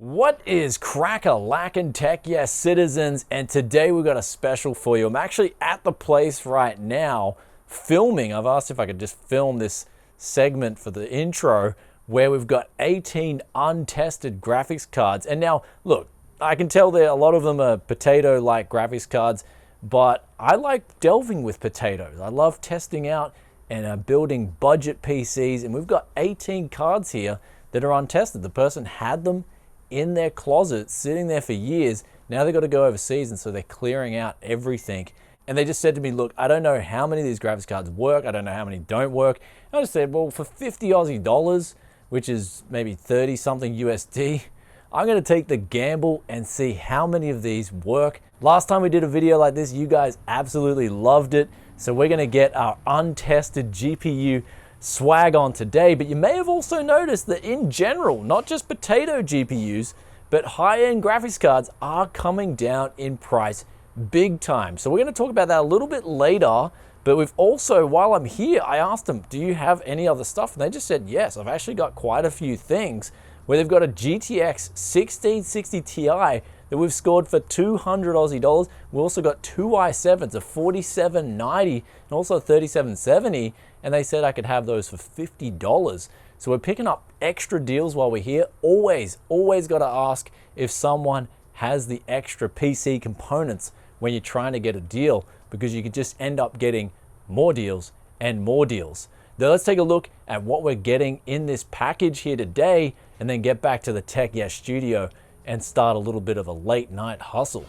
What is crack-a-lackin' tech, yes, citizens? And today we've got a special for you. I'm actually at the place right now filming. I've asked if I could just film this segment for the intro where we've got 18 untested graphics cards. And now, look, I can tell that a lot of them are potato-like graphics cards, but I like delving with potatoes. I love testing out and building budget PCs, and we've got 18 cards here that are untested. The person had them in their closet, sitting there for years. Now they've got to go overseas, and so they're clearing out everything. And they just said to me, look, I don't know how many of these graphics cards work. I don't know how many don't work. And I just said, well, for 50 Aussie dollars, which is maybe 30 something USD, I'm gonna take the gamble and see how many of these work. Last time we did a video like this, you guys absolutely loved it. So we're gonna get our untested GPU swag on today, but you may have also noticed that in general, not just potato GPUs, but high-end graphics cards are coming down in price big time. So we're going to talk about that a little bit later, but we've also, while I'm here, I asked them, do you have any other stuff? And they just said, yes, I've actually got quite a few things where they've got a GTX 1660 Ti that we've scored for 200 Aussie dollars. We also got two i7s, a 4790 and also a 3770, and they said I could have those for $50. So we're picking up extra deals while we're here. Always got to ask if someone has the extra PC components when you're trying to get a deal, because you could just end up getting more deals and more deals. Now let's take a look at what we're getting in this package here today, and then get back to the Tech Yes studio and start a little bit of a late night hustle.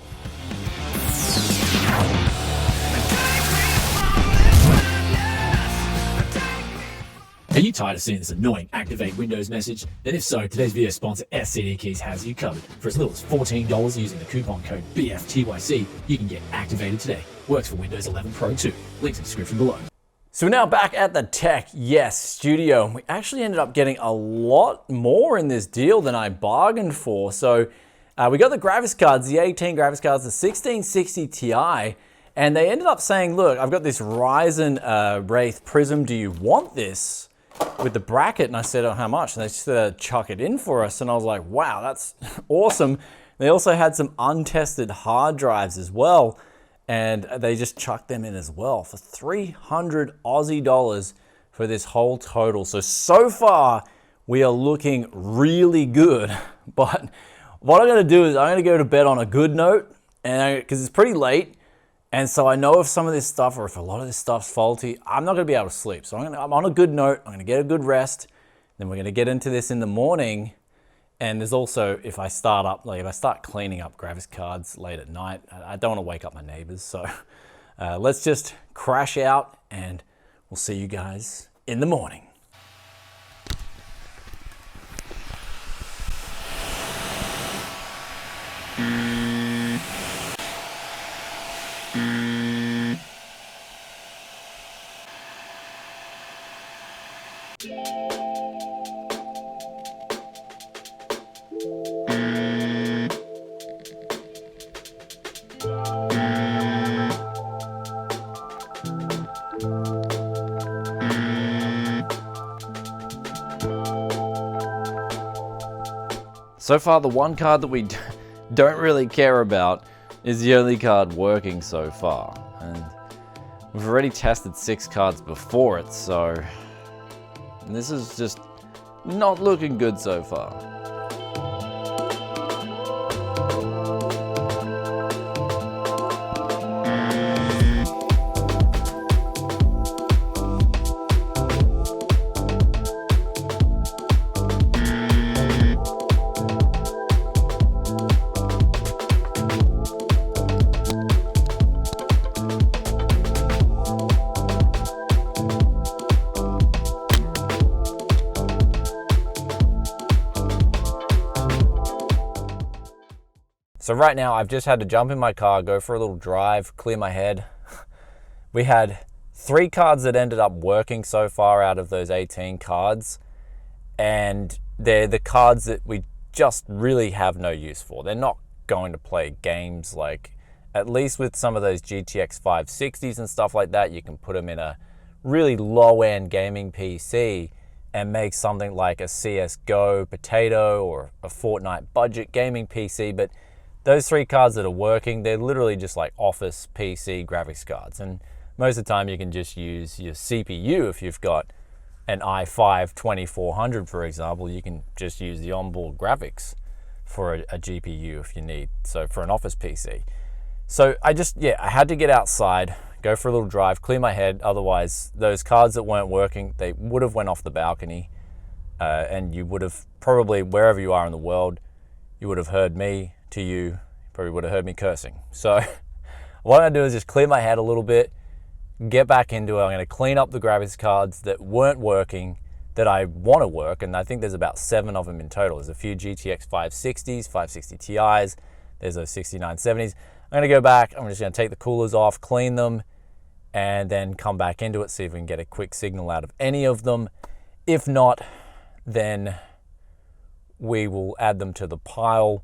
Are you tired of seeing this annoying activate Windows message? Then if so, today's video sponsor SCD Keys has you covered. For as little as $14 using the coupon code BFTYC, you can get activated today. Works for Windows 11 Pro too. Links in the description below. So we're now back at the Tech Yes studio. We actually ended up getting a lot more in this deal than I bargained for. So we got the graphics cards, the 18 graphics cards, the 1660 Ti, and they ended up saying, look, I've got this Ryzen Wraith Prism, do you want this? With the bracket, and I said, oh, how much? And they just chuck it in for us, and I was like, wow, that's awesome. They also had some untested hard drives as well, and they just chucked them in as well for 300 Aussie dollars for this whole total. So far, we are looking really good, but what I'm gonna do is I'm gonna go to bed on a good note, and because it's pretty late, and so I know if some of this stuff, or if a lot of this stuff's faulty, I'm not gonna be able to sleep. So I'm on a good note, I'm gonna get a good rest, then we're gonna get into this in the morning. And there's also, if I start cleaning up graphics cards late at night, I don't wanna wake up my neighbors. So let's just crash out, and we'll see you guys in the morning. So far, the one card that we don't really care about is the only card working so far. And we've already tested 6 cards before it, so this is just not looking good so far. So right now, I've just had to jump in my car, go for a little drive, clear my head. We had 3 cards that ended up working so far out of those 18 cards. And they're the cards that we just really have no use for. They're not going to play games like, at least with some of those GTX 560s and stuff like that, you can put them in a really low-end gaming PC and make something like a CSGO Potato or a Fortnite budget gaming PC, but those three cards that are working, they're literally just like office PC graphics cards. And most of the time you can just use your CPU. If you've got an i5 2400, for example, you can just use the onboard graphics for a GPU if you need, so for an office PC. So I had to get outside, go for a little drive, clear my head. Otherwise, those cards that weren't working, they would have went off the balcony, and you would have probably, wherever you are in the world, you would have heard me to you, probably would have heard me cursing. So what I'm gonna do is just clear my head a little bit, get back into it. I'm gonna clean up the graphics cards that weren't working, that I want to work, and I think there's about 7 of them in total. There's a few GTX 560s, 560 Ti's, there's those 6970s. I'm gonna go back, I'm just gonna take the coolers off, clean them, and then come back into it, see if we can get a quick signal out of any of them. If not, then we will add them to the pile.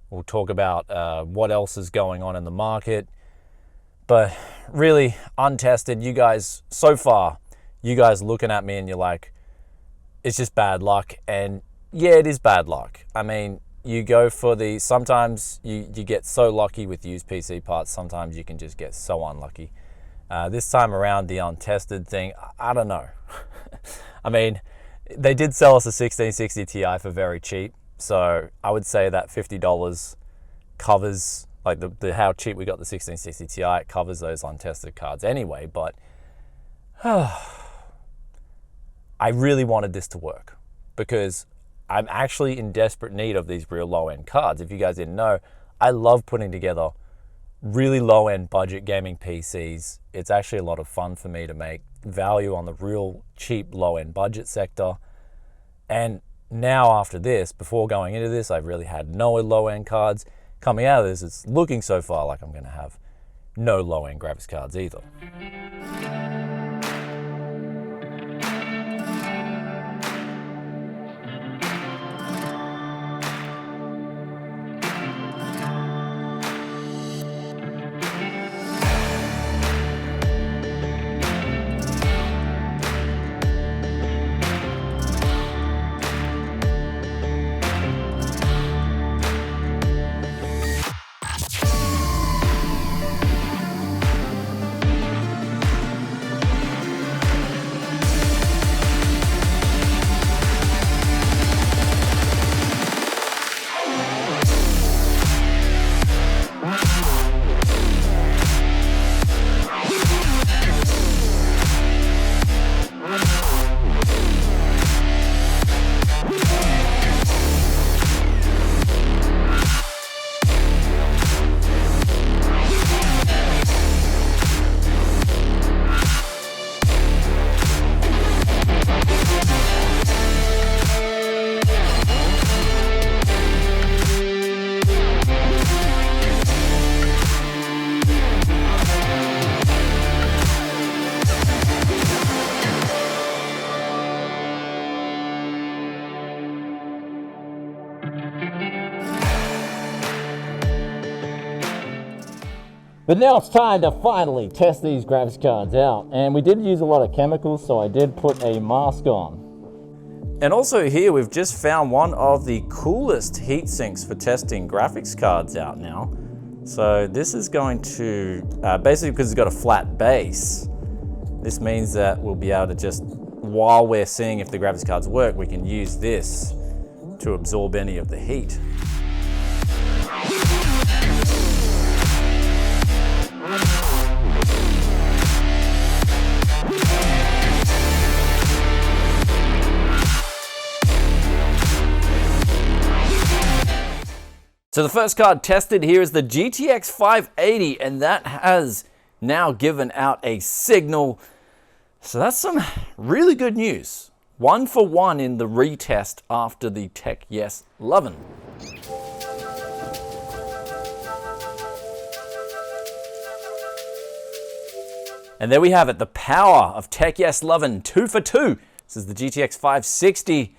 We'll talk about what else is going on in the market. But really, Untested, you guys, so far, you guys looking at me and you're like, it's just bad luck. And yeah, it is bad luck. I mean, you go for the, sometimes you get so lucky with used PC parts, sometimes you can just get so unlucky. This time around, the Untested thing, I don't know. I mean, they did sell us a 1660 Ti for very cheap. So I would say that $50 covers, like the how cheap we got the 1660 Ti, it covers those Untested cards anyway. But I really wanted this to work because I'm actually in desperate need of these real low-end cards. If you guys didn't know, I love putting together really low-end budget gaming PCs. It's actually a lot of fun for me to make value on the real cheap low-end budget sector. And now after this, before going into this, I really had no low-end cards. Coming out of this, it's looking so far like I'm gonna have no low-end graphics cards either. But now it's time to finally test these graphics cards out. And we did use a lot of chemicals, so I did put a mask on. And also here, we've just found one of the coolest heat sinks for testing graphics cards out now. So this is going to, basically because it's got a flat base, this means that we'll be able to just, while we're seeing if the graphics cards work, we can use this to absorb any of the heat. So the first card tested here is the GTX 580, and that has now given out a signal. So that's some really good news. 1 for 1 in the retest after the Tech Yes 11. And there we have it, the power of Tech Yes 11, 2 for 2. This is the GTX 560.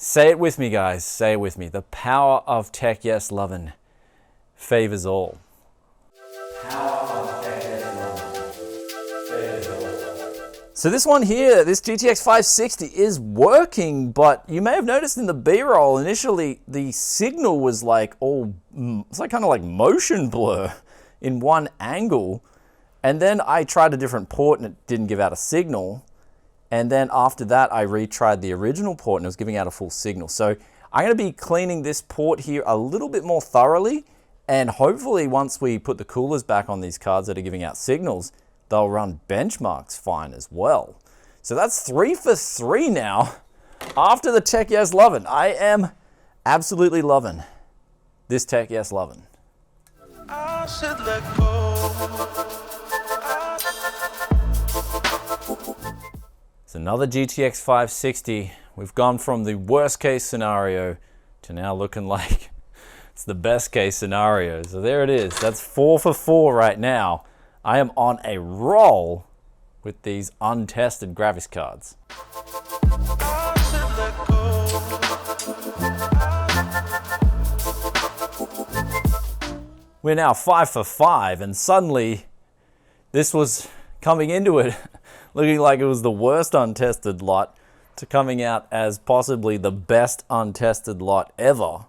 Say it with me, guys. Say it with me. The power of Tech Yes 11 favors all. Power of Tech Yes 11 favors all. So this one here, this GTX 560 is working, but you may have noticed in the B-roll, initially the signal was like it's like kind of like motion blur in one angle. And then I tried a different port and it didn't give out a signal. And then after that, I retried the original port and it was giving out a full signal. So I'm gonna be cleaning this port here a little bit more thoroughly. And hopefully once we put the coolers back on these cards that are giving out signals, they'll run benchmarks fine as well. So that's 3 for 3 now. After the Tech Yes Lovin', I am absolutely loving this Tech Yes Lovin'. I should let go. It's another GTX 560. We've gone from the worst case scenario to now looking like it's the best case scenario. So there it is. That's 4 for 4 right now. I am on a roll with these untested graphics cards. We're now 5 for 5, and suddenly this was coming into it looking like it was the worst untested lot to coming out as possibly the best untested lot ever.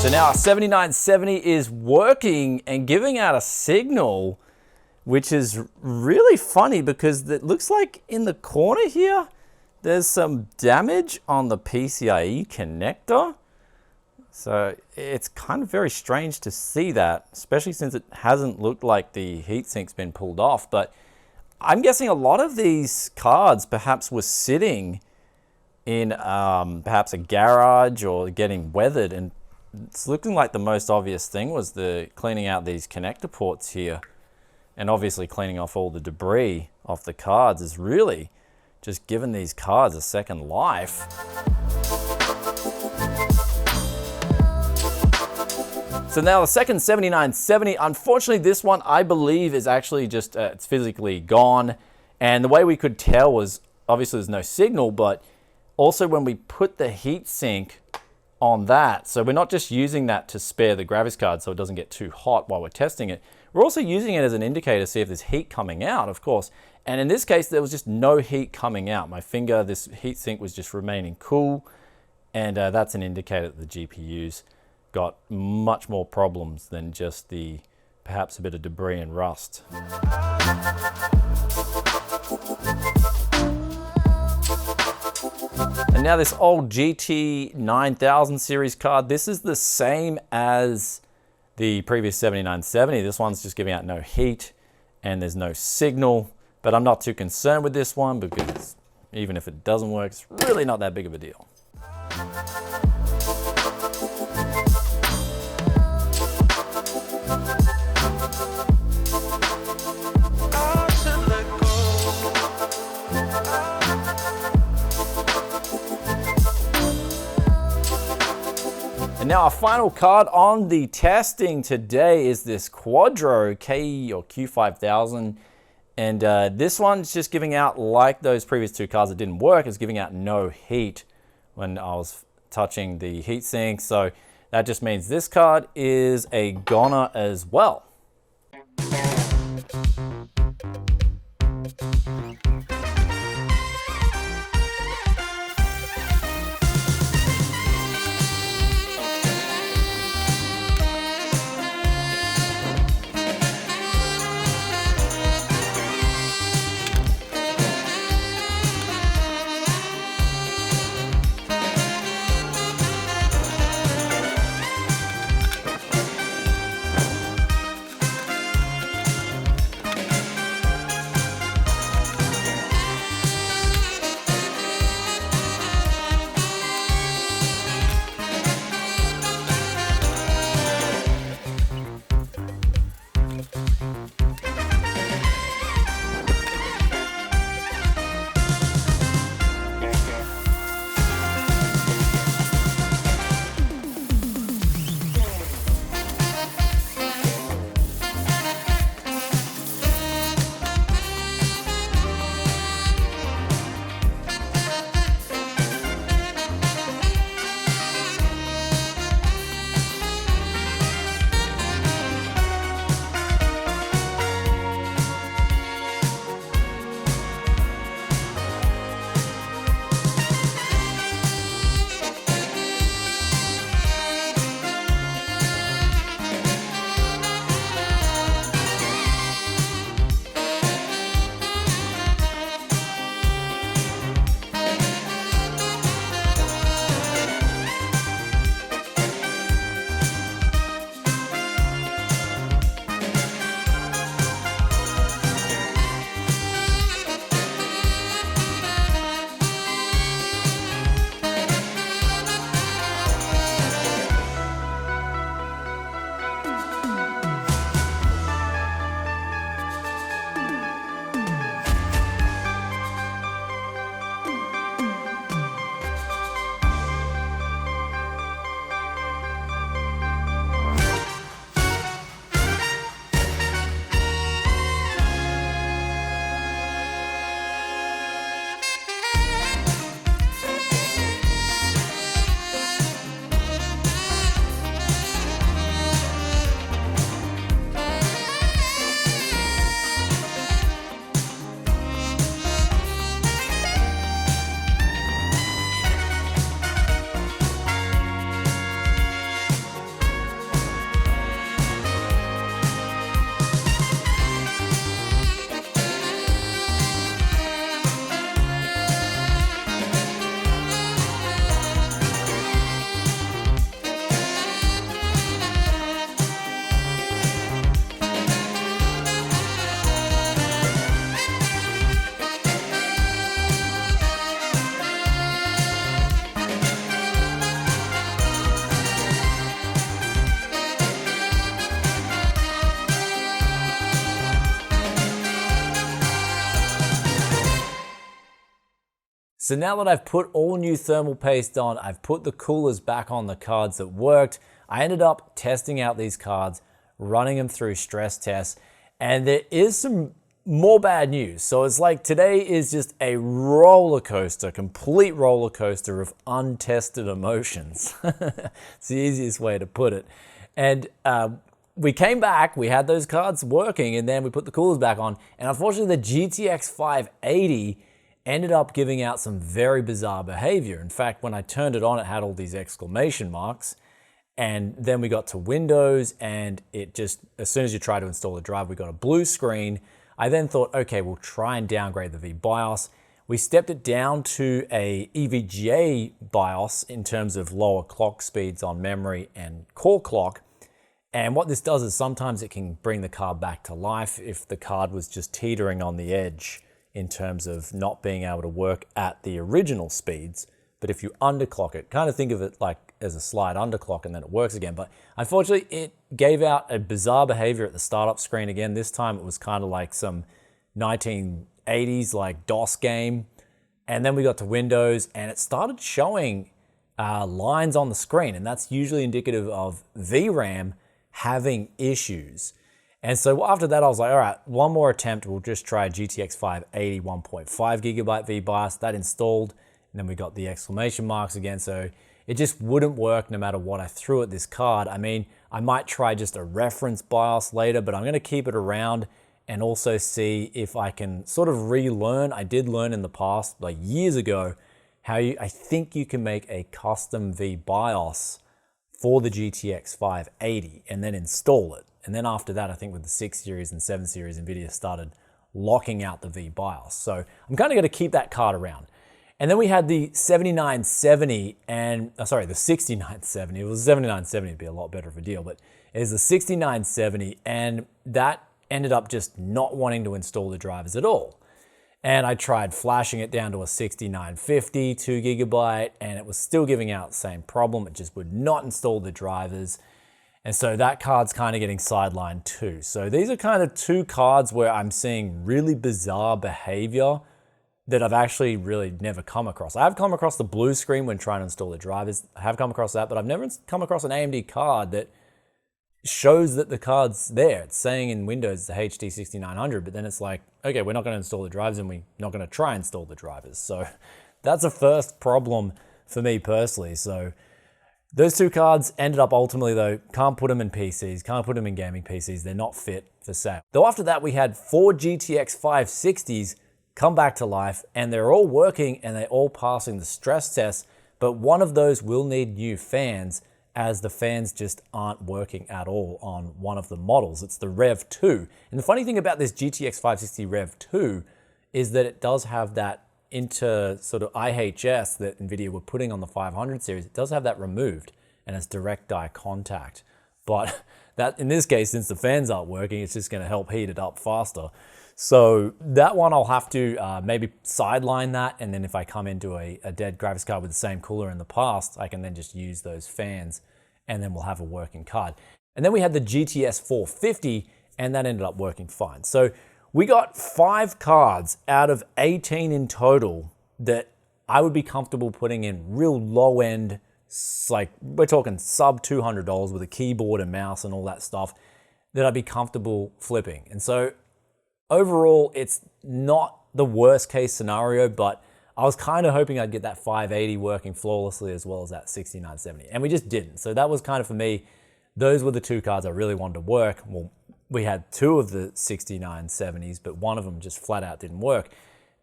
So now our 7970 is working and giving out a signal, which is really funny because it looks like in the corner here, there's some damage on the PCIe connector. So it's kind of very strange to see that, especially since it hasn't looked like the heatsink's been pulled off. But I'm guessing a lot of these cards perhaps were sitting in perhaps a garage or getting weathered, and it's looking like the most obvious thing was the cleaning out these connector ports here, and obviously cleaning off all the debris off the cards is really just giving these cards a second life. So now the second 7970, unfortunately this one I believe is actually just, it's physically gone. And the way we could tell was, obviously there's no signal, but also when we put the heatsink on that, so we're not just using that to spare the graphics card so it doesn't get too hot while we're testing it. We're also using it as an indicator to see if there's heat coming out, of course. And in this case, there was just no heat coming out. My finger, this heatsink was just remaining cool. And that's an indicator that the GPU's got much more problems than just the perhaps a bit of debris and rust. And now this old GT 9000 series card, this is the same as the previous 7970. This one's just giving out no heat and there's no signal, but I'm not too concerned with this one because even if it doesn't work, it's really not that big of a deal. And now our final card on the testing today is this Quadro K or Q5000. And this one's just giving out, like those previous two cards that didn't work, is giving out no heat when I was touching the heatsink. So that just means this card is a goner as well. So now that I've put all new thermal paste on, I've put the coolers back on the cards that worked, I ended up testing out these cards, running them through stress tests, and there is some more bad news. So it's like today is just a roller coaster, complete roller coaster of untested emotions. It's the easiest way to put it. And we came back, we had those cards working, and then we put the coolers back on, and unfortunately the GTX 580 ended up giving out some very bizarre behavior. In fact, when I turned it on, it had all these exclamation marks. And then we got to Windows, and it just, as soon as you try to install the drive, we got a blue screen. I then thought, okay, we'll try and downgrade the VBIOS. We stepped it down to a EVGA BIOS in terms of lower clock speeds on memory and core clock. And what this does is sometimes it can bring the card back to life if the card was just teetering on the edge in terms of not being able to work at the original speeds. But if you underclock it, kind of think of it like as a slide underclock and then it works again. But unfortunately, it gave out a bizarre behavior at the startup screen again. This time it was kind of like some 1980s like DOS game. And then we got to Windows and it started showing lines on the screen. And that's usually indicative of VRAM having issues. And so after that, I was like, all right, one more attempt. We'll just try GTX 580 1.5 gigabyte VBIOS. That installed. And then we got the exclamation marks again. So it just wouldn't work no matter what I threw at this card. I mean, I might try just a reference BIOS later, but I'm going to keep it around and also see if I can sort of relearn. I did learn in the past, like years ago, how I think you can make a custom VBIOS for the GTX 580 and then install it. And then after that, I think with the 6 series and 7 series, NVIDIA started locking out the VBIOS. So I'm kind of going to keep that card around. And then we had the 7970 and, the 6970. It was 7970, it'd be a lot better of a deal, but it is the 6970, and that ended up just not wanting to install the drivers at all. And I tried flashing it down to a 6950, 2 gigabyte, and it was still giving out the same problem. It just would not install the drivers. And so that card's kind of getting sidelined too. So these are kind of two cards where I'm seeing really bizarre behavior that I've actually really never come across. I have come across the blue screen when trying to install the drivers. I have come across that, but I've never come across an AMD card that shows that the card's there. It's saying in Windows the HD 6900, but then it's like, okay, we're not going to install the drivers and we're not going to try and install the drivers. So that's a first problem for me personally. So those two cards ended up ultimately though, can't put them in PCs, can't put them in gaming PCs. They're not fit for sale. Though after that, we had 4 GTX 560s come back to life, and they're all working and they're all passing the stress test, but one of those will need new fans as the fans just aren't working at all on one of the models. It's the Rev 2. And the funny thing about this GTX 560 Rev 2 is that it does have that sort of IHS that NVIDIA were putting on the 500 series. It does have that removed and it's direct die contact. But that, in this case, since the fans aren't working, it's just going to help heat it up faster. So that one I'll have to maybe sideline that, and then if I come into a dead graphics card with the same cooler in the past, I can then just use those fans and then we'll have a working card. And then we had the GTS 450 and that ended up working fine. So we got 5 cards out of 18 in total that I would be comfortable putting in real low end, like we're talking sub $200 with a keyboard and mouse and all that stuff, that I'd be comfortable flipping. And so overall, it's not the worst case scenario, but I was kind of hoping I'd get that 580 working flawlessly as well as that 6970, and we just didn't. So that was kind of, for me, those were the 2 cards I really wanted to work. Well, we had 2 of the 6970s, but one of them just flat out didn't work.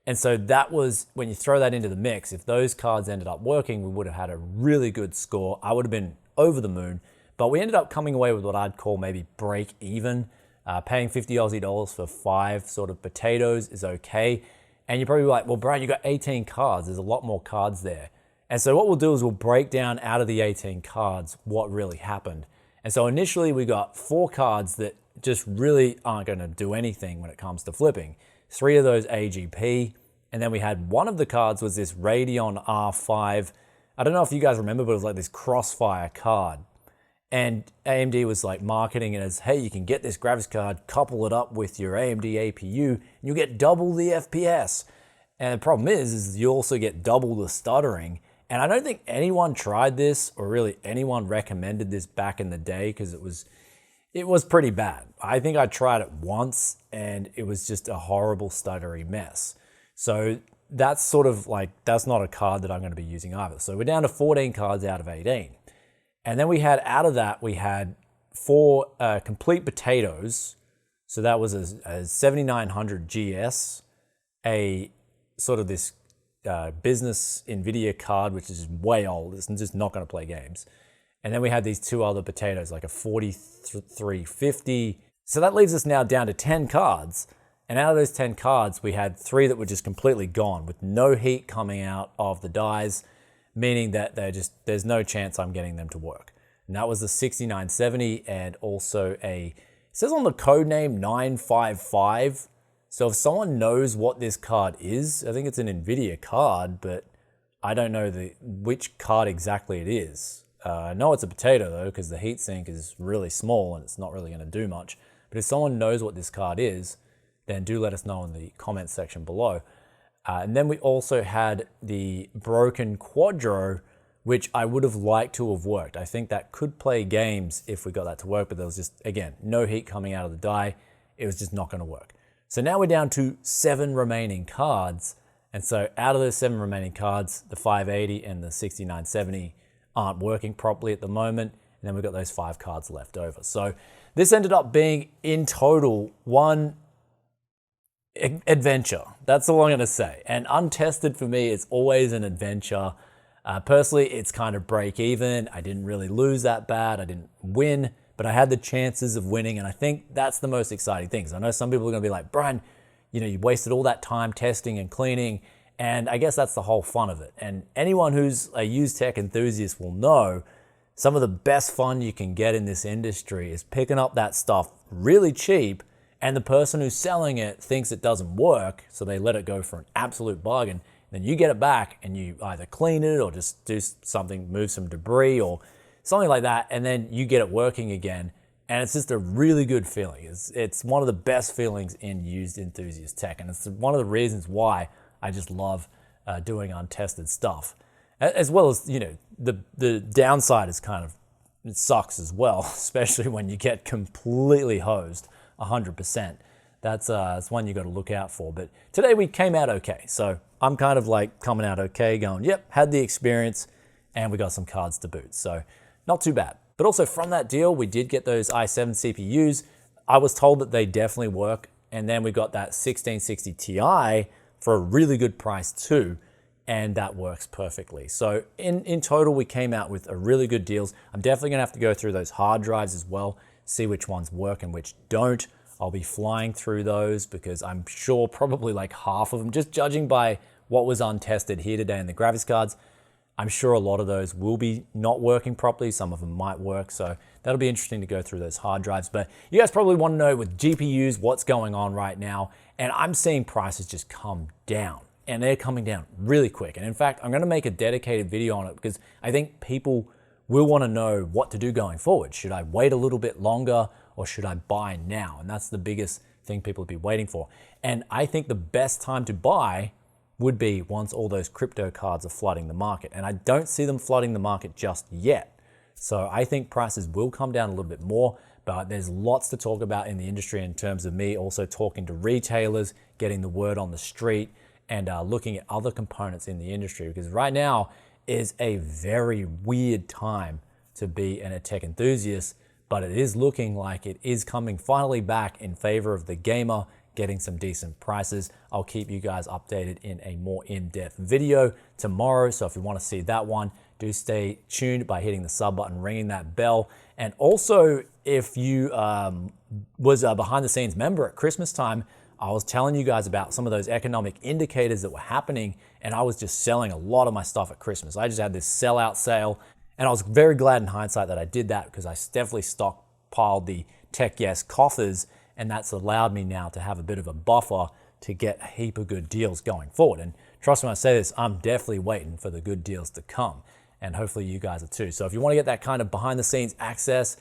And so that was, when you throw that into the mix, if those cards ended up working, we would have had a really good score. I would have been over the moon, but we ended up coming away with what I'd call maybe break even. Paying 50 Aussie dollars for 5 sort of potatoes is okay. And you're probably like, well, Brian, you got 18 cards. There's a lot more cards there. And so what we'll do is we'll break down out of the 18 cards what really happened. And so initially we got 4 cards that just really aren't going to do anything when it comes to flipping. 3 of those AGP. And then we had one of the cards was this Radeon R5. I don't know if you guys remember, but it was like this Crossfire card. And AMD was like marketing it as, hey, you can get this graphics card, couple it up with your AMD APU, and you'll get double the FPS. And the problem is you also get double the stuttering. And I don't think anyone tried this or really anyone recommended this back in the day because it was pretty bad. I think I tried it once and it was just a horrible stuttery mess. So that's sort of like, that's not a card that I'm going to be using either. So we're down to 14 cards out of 18. And then we had, out of that, we had 4 complete potatoes. So that was a 7900 GS, a sort of this business NVIDIA card, which is way old. It's just not going to play games. And then we had these 2 other potatoes, like a 4350. So that leaves us now down to 10 cards. And out of those 10 cards, we had 3 that were just completely gone with no heat coming out of the dies, meaning that there's no chance I'm getting them to work. And that was the 6970 and also it says on the code name 955. So if someone knows what this card is, I think it's an NVIDIA card, but I don't know which card exactly it is. I know it's a potato though, because the heatsink is really small and it's not really going to do much. But if someone knows what this card is, then do let us know in the comments section below. And then we also had the broken Quadro, which I would have liked to have worked. I think that could play games if we got that to work, but there was just, again, no heat coming out of the die. It was just not going to work. So now we're down to 7 remaining cards. And so out of those 7 remaining cards, the 580 and the 6970 aren't working properly at the moment. And then we've got those 5 cards left over. So this ended up being, in total, one adventure. That's all I'm going to say. And Untested for me is always an adventure. Personally, it's kind of break even. I didn't really lose that bad. I didn't win, but I had the chances of winning. And I think that's the most exciting thing. I know some people are going to be like, Brian, you wasted all that time testing and cleaning. And I guess that's the whole fun of it. And anyone who's a used tech enthusiast will know some of the best fun you can get in this industry is picking up that stuff really cheap, and the person who's selling it thinks it doesn't work, so they let it go for an absolute bargain. Then you get it back and you either clean it or just do something, move some debris or something like that, and then you get it working again. And it's just a really good feeling. It's one of the best feelings in used enthusiast tech, and it's one of the reasons why I just love doing untested stuff. As well as, the downside is it sucks as well, especially when you get completely hosed 100%. That's one you got to look out for. But today we came out okay. So I'm kind of like coming out okay, going, yep, had the experience, and we got some cards to boot. So not too bad. But also from that deal, we did get those i7 CPUs. I was told that they definitely work. And then we got that 1660 Ti for a really good price too. And that works perfectly. So in total, we came out with a really good deals. I'm definitely gonna have to go through those hard drives as well, see which ones work and which don't. I'll be flying through those because I'm sure probably like half of them, just judging by what was untested here today in the graphics cards, I'm sure a lot of those will be not working properly. Some of them might work. So that'll be interesting to go through those hard drives. But you guys probably want to know with GPUs, what's going on right now. And I'm seeing prices just come down. And they're coming down really quick. And in fact, I'm going to make a dedicated video on it because I think people will want to know what to do going forward. Should I wait a little bit longer or should I buy now? And that's the biggest thing people will be waiting for. And I think the best time to buy would be once all those crypto cards are flooding the market. And I don't see them flooding the market just yet. So I think prices will come down a little bit more, but there's lots to talk about in the industry in terms of me also talking to retailers, getting the word on the street, and looking at other components in the industry, because right now is a very weird time to be a tech enthusiast, but it is looking like it is coming finally back in favor of the gamer, getting some decent prices. I'll keep you guys updated in a more in-depth video tomorrow, so if you want to see that one, do stay tuned by hitting the sub button, ringing that bell. And also, if you was a behind the scenes member at Christmas time, I was telling you guys about some of those economic indicators that were happening, and I was just selling a lot of my stuff at Christmas. I just had this sellout sale, and I was very glad in hindsight that I did that because I definitely stockpiled the Tech Yes coffers, and that's allowed me now to have a bit of a buffer to get a heap of good deals going forward. And trust me when I say this, I'm definitely waiting for the good deals to come, and hopefully you guys are too. So if you want to get that kind of behind the scenes access,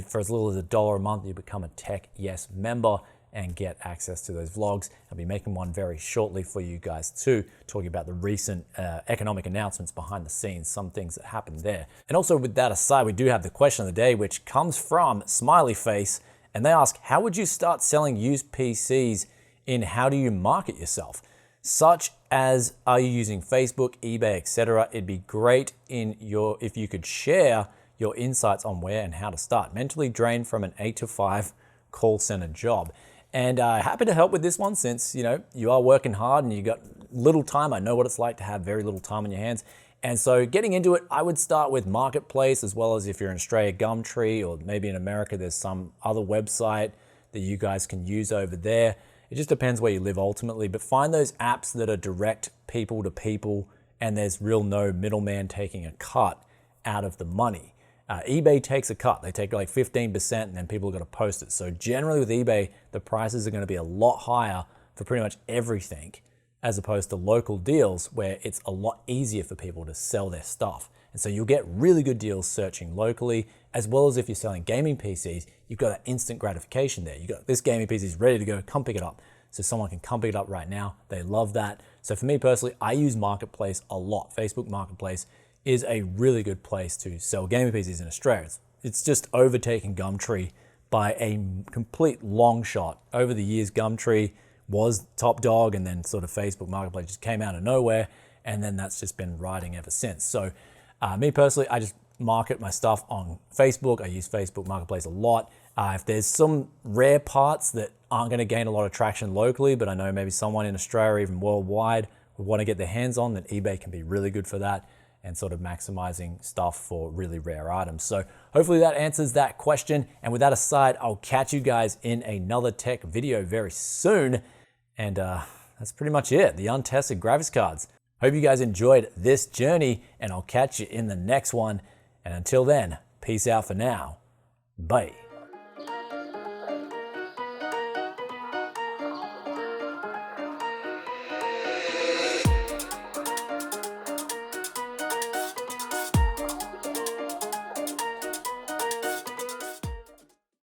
for as little as $1 a month, you become a Tech Yes member. and get access to those vlogs. I'll be making one very shortly for you guys too, talking about the recent economic announcements behind the scenes, some things that happened there. And also with that aside, we do have the question of the day, which comes from Smiley Face, and they ask, how would you start selling used PCs in how do you market yourself? Such as, are you using Facebook, eBay, etc.? It'd be great if you could share your insights on where and how to start. Mentally drained from an 8 to 5 call center job. And happy to help with this one since, you are working hard and you got little time. I know what it's like to have very little time on your hands. And so getting into it, I would start with Marketplace, as well as if you're in Australia, Gumtree, or maybe in America, there's some other website that you guys can use over there. It just depends where you live ultimately, but find those apps that are direct people to people and there's no middleman taking a cut out of the money. eBay takes a cut. They take like 15% and then people are going to post it. So generally with eBay, the prices are going to be a lot higher for pretty much everything as opposed to local deals where it's a lot easier for people to sell their stuff. And so you'll get really good deals searching locally, as well as if you're selling gaming PCs, you've got that instant gratification there. You got this gaming PC is ready to go, come pick it up. So someone can come pick it up right now. They love that. So for me personally, I use Marketplace a lot. Facebook Marketplace is a really good place to sell gaming PCs in Australia. It's just overtaken Gumtree by a complete long shot. Over the years, Gumtree was top dog and then sort of Facebook Marketplace just came out of nowhere and then that's just been riding ever since. So me personally, I just market my stuff on Facebook. I use Facebook Marketplace a lot. If there's some rare parts that aren't going to gain a lot of traction locally, but I know maybe someone in Australia, even worldwide, would want to get their hands on, then eBay can be really good for that and sort of maximizing stuff for really rare items. So hopefully that answers that question. And with that aside, I'll catch you guys in another tech video very soon. And that's pretty much it, the untested graphics cards. Hope you guys enjoyed this journey and I'll catch you in the next one. And until then, peace out for now. Bye.